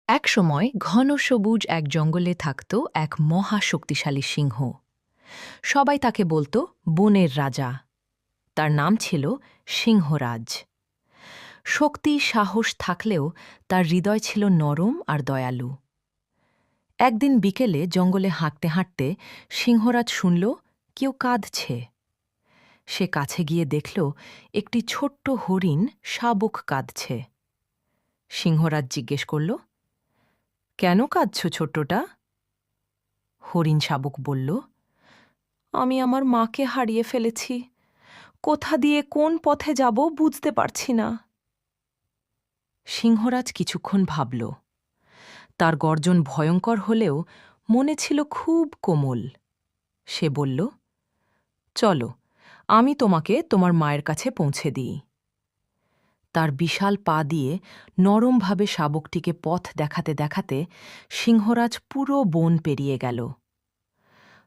একসময় ঘন সবুজ এক জঙ্গলে থাকত এক মহা শক্তিশালী সিংহ। সবাই তাকে বলতো বনের রাজা। তার নাম ছিল সিংহরাজ। শক্তি সাহস থাকলেও তার হৃদয় ছিল নরম আর দয়ালু। একদিন বিকেলে জঙ্গলে হাঁটতে হাঁটতে সিংহরাজ শুনল কেউ কাঁদছে। সে কাছে গিয়ে দেখল একটি ছোট্ট হরিণ শাবক কাঁদছে। সিংহরাজ জিজ্ঞেস করল, কেন কাঁদছ ছোট্টটা? হরিণ শাবক বলল, আমি আমার মাকে হারিয়ে ফেলেছি। কোথা দিয়ে কোন পথে যাব বুঝতে পারছি না। সিংহরাজ কিছুক্ষণ ভাবল। তার গর্জন ভয়ঙ্কর হলেও মনে ছিল খুব কোমল। সে বলল, চলো, আমি তোমাকে তোমার মায়ের কাছে পৌঁছে দিই। তার বিশাল পা দিয়ে নরমভাবে শাবকটিকে পথ দেখাতে দেখাতে সিংহরাজ পুরো বন পেরিয়ে গেল।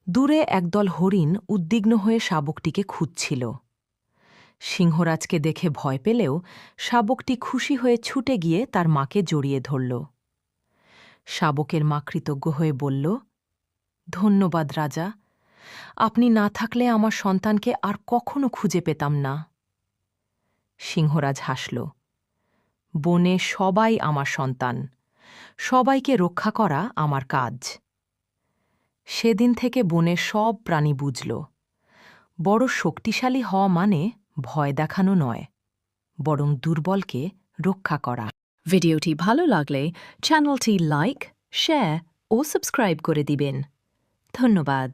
দূরে একদল হরিণ উদ্বিগ্ন হয়ে শাবকটিকে খুঁজছিল। সিংহরাজকে দেখে ভয় পেলেও শাবকটি খুশি হয়ে ছুটে গিয়ে তার মাকে জড়িয়ে ধরল। শাবকের মা কৃতজ্ঞ হয়ে বলল, ধন্যবাদ রাজা, আপনি না থাকলে আমার সন্তানকে আর কখনো খুঁজে পেতাম না। সিংহরাজ হাসল, বনে সবাই আমার সন্তান, সবাইকে রক্ষা করা আমার কাজ। সেদিন থেকে বনের সব প্রাণী বুঝল, বড় শক্তিশালী হওয়া মানে ভয় দেখানো নয়, বরং দুর্বলকে রক্ষা করা। ভিডিওটি ভালো লাগলে চ্যানেলটি লাইক, শেয়ার ও সাবস্ক্রাইব করে দিবেন। ধন্যবাদ।